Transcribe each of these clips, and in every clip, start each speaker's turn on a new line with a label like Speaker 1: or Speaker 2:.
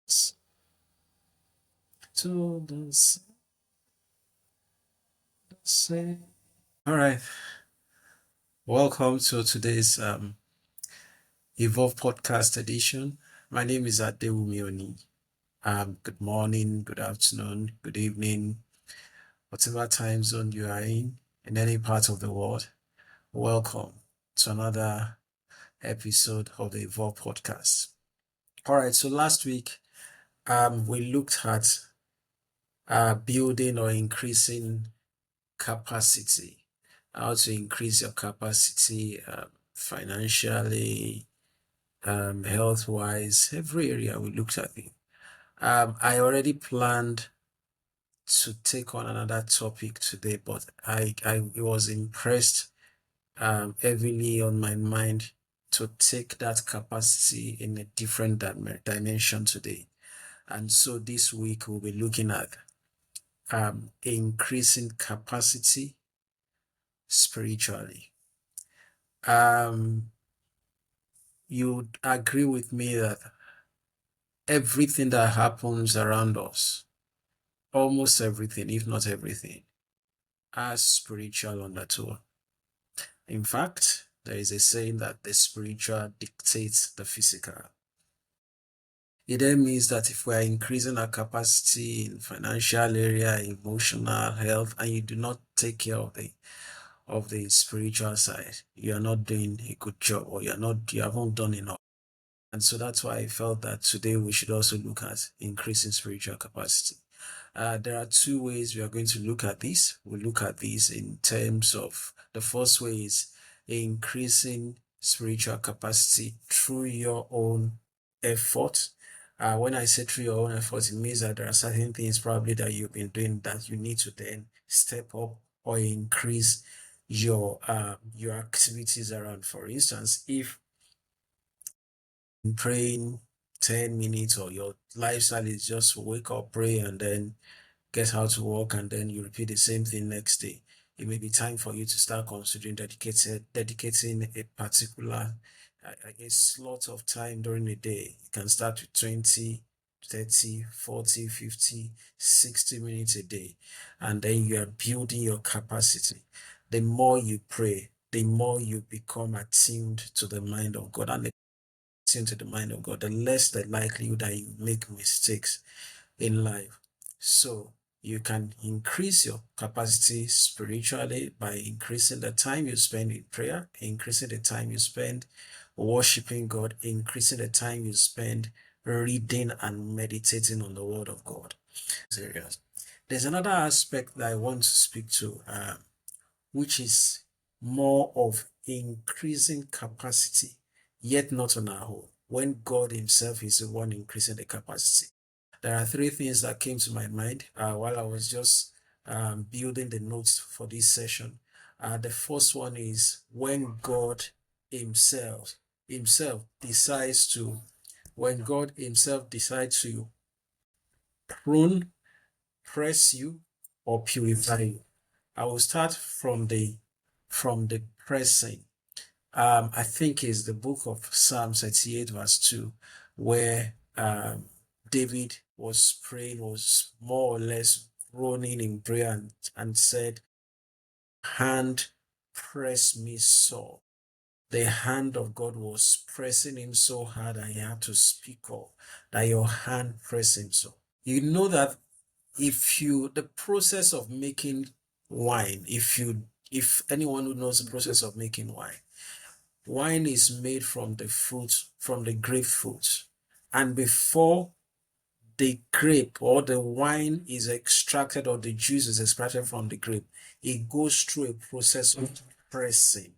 Speaker 1: To the same. All right. Welcome to today's Evolve podcast edition. My name is Adewumi Oni. Good morning, good afternoon, good evening, whatever time zone you are in any part of the world. Welcome to another episode of the Evolve podcast. All right. So last week, we looked at building or increasing capacity, how to increase your capacity financially, health wise, every area we looked at it. I already planned to take on another topic today, but I was impressed heavily on my mind to take that capacity in a different dimension today. And so this week we'll be looking at increasing capacity spiritually. Um, you'd agree with me that everything that happens around us, almost everything, if not everything, has spiritual undertone. In fact, there is a saying that the spiritual dictates the physical. It then means that if we are increasing our capacity in financial area, emotional health, and you do not take care of the spiritual side, you are not doing a good job, or you haven't done enough. And so that's why I felt that today we should also look at increasing spiritual capacity. There are two ways we are going to look at this. We'll look at this in terms of the first way is increasing spiritual capacity through your own effort. When I say through your own effort, it means that there are certain things probably that you've been doing that you need to then step up or increase your activities around. For instance, if praying 10 minutes or your lifestyle is just wake up, pray, and then get out to work, and then you repeat the same thing next day. It may be time for you to start considering dedicating a particular a slot of time during the day. You can start with 20, 30, 40, 50, 60 minutes a day, and then you are building your capacity. The more you pray, the more you become attuned to the mind of God, and into the mind of God, the less the likelihood that you make mistakes in life. So you can increase your capacity spiritually by increasing the time you spend in prayer, increasing the time you spend worshiping God, increasing the time you spend reading and meditating on the Word of God. Areas. There's another aspect that I want to speak to, which is more of increasing capacity, yet not on our own, when God Himself is the one increasing the capacity. There are three things that came to my mind while I was just building the notes for this session. The first one is when God Himself decides to, when God Himself decides to prune, press you, or purify you. I will start from the pressing. I think is the book of Psalm 38, verse 2, where David was praying, was more or less groaning in prayer and said, hand press me sore. The hand of God was pressing him so hard that he had to speak up, that your hand pressed him so. You know that the process of making wine, if anyone who knows the process of making wine is made from the fruit, from the grapefruit. And before the grape or the wine is extracted or the juice is extracted from the grape, it goes through a process of pressing,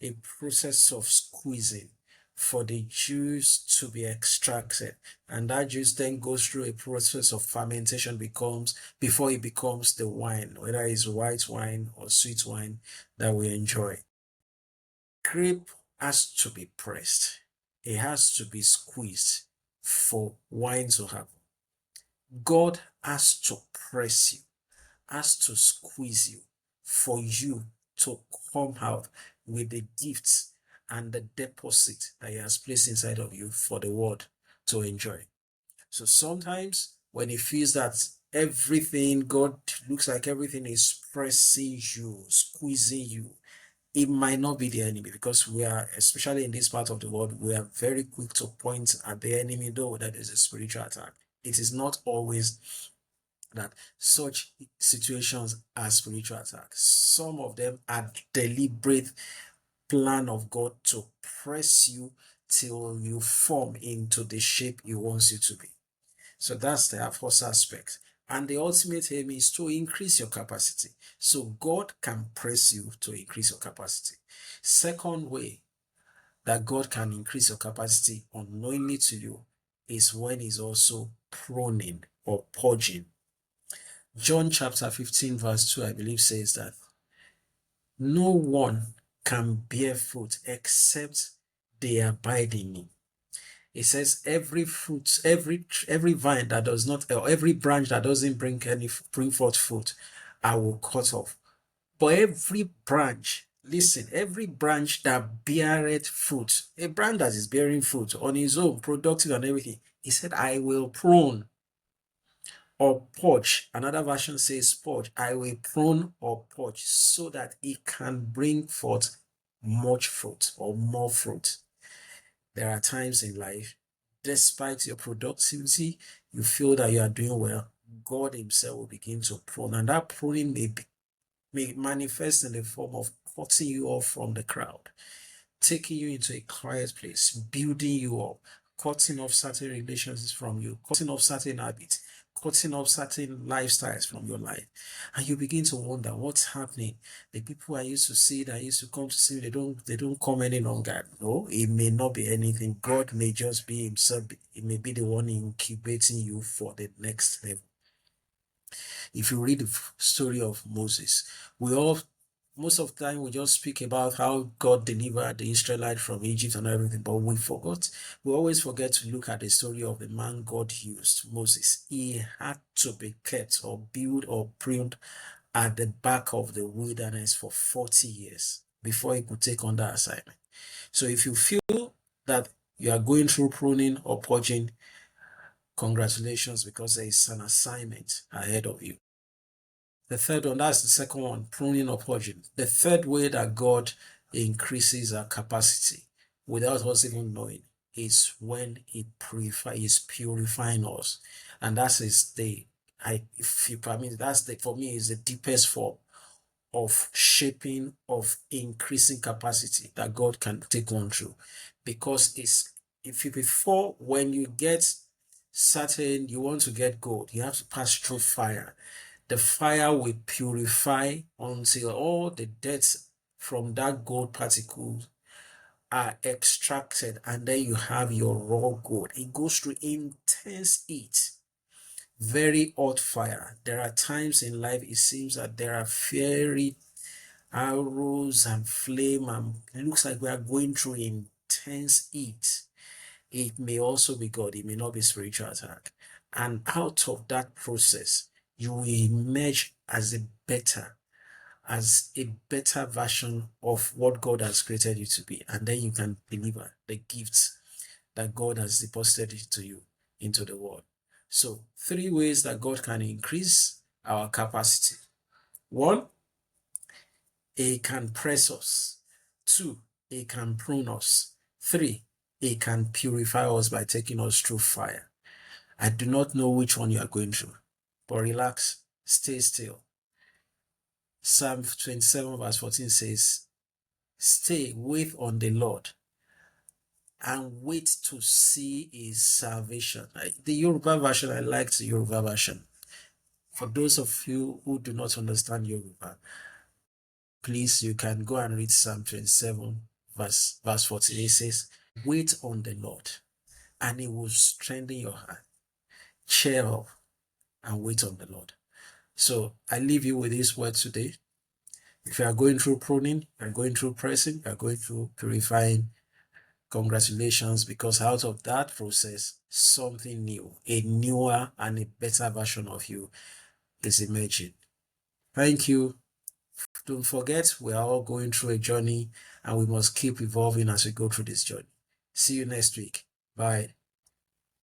Speaker 1: a process of squeezing for the juice to be extracted. And that juice then goes through a process of fermentation before it becomes the wine, whether it's white wine or sweet wine that we enjoy. Grape has to be pressed. It has to be squeezed for wine to happen. God has to press you, has to squeeze you for you to come out with the gifts and the deposit that He has placed inside of you for the world to enjoy. So sometimes when it feels that everything, God looks like everything is pressing you, squeezing you, it might not be the enemy, because we are, especially in this part of the world, we are very quick to point at the enemy, though that is a spiritual attack. It is not always that such situations are spiritual attacks. Some of them are deliberate plan of God to press you till you form into the shape He wants you to be. So that's the first aspect. And the ultimate aim is to increase your capacity. So God can press you to increase your capacity. Second way that God can increase your capacity unknowingly to you is when He's also pruning or purging. John chapter 15 verse 2, I believe, says that no one can bear fruit except they abide in me. It says every fruit, every vine that does not, or every branch that doesn't bring forth fruit, I will cut off. But every branch, listen, every branch that beareth fruit, a branch that is bearing fruit on its own, productive and everything, he said, I will prune or purge. Another version says purge. I will prune or purge so that it can bring forth much fruit or more fruit. There are times in life, despite your productivity, you feel that you are doing well, God Himself will begin to prune. And that pruning may manifest in the form of cutting you off from the crowd, taking you into a quiet place, building you up, cutting off certain relationships from you, cutting off certain habits, cutting off certain lifestyles from your life. And you begin to wonder what's happening. The people I used to see, that used to come to see me, they don't come any longer. No, it may not be anything. God may just be Himself. It may be the one incubating you for the next level. If you read the story of Moses, most of the time we just speak about how God delivered the Israelites from Egypt and everything, but we always forget to look at the story of the man God used, Moses. He had to be kept or built or pruned at the back of the wilderness for 40 years before he could take on that assignment. So if you feel that you are going through pruning or purging, congratulations, because there is an assignment ahead of you. The third one, that's the second one, pruning or purging. The third way that God increases our capacity without us even knowing is when He is purifying us. And that is if you permit, for me, is the deepest form of shaping, of increasing capacity that God can take on through. Because before, when you get certain, you want to get gold, you have to pass through fire. The fire will purify until all the dirt from that gold particles are extracted, and then you have your raw gold. It goes through intense heat, very hot fire. There are times in life it seems that there are fiery arrows and flame, and it looks like we are going through intense heat. It may also be God, it may not be spiritual attack. And out of that process, you will emerge as a better version of what God has created you to be. And then you can deliver the gifts that God has deposited into you, into the world. So 3 ways that God can increase our capacity. 1, He can press us. 2, He can prune us. 3, He can purify us by taking us through fire. I do not know which one you are going through, but relax, stay still. Psalm 27 verse 14 says, stay, wait on the Lord, and wait to see His salvation. The Yoruba version, I like the Yoruba version. For those of you who do not understand Yoruba, please, you can go and read Psalm 27 verse 14. It says, wait on the Lord, and He will strengthen your heart. Cheer up and wait on the Lord. So I leave you with this word today. If you are going through pruning, you are going through pressing, you are going through purifying, congratulations, because out of that process, something new, a newer and a better version of you is emerging. Thank you. Don't forget, we are all going through a journey, and we must keep evolving as we go through this journey. See you next week. Bye.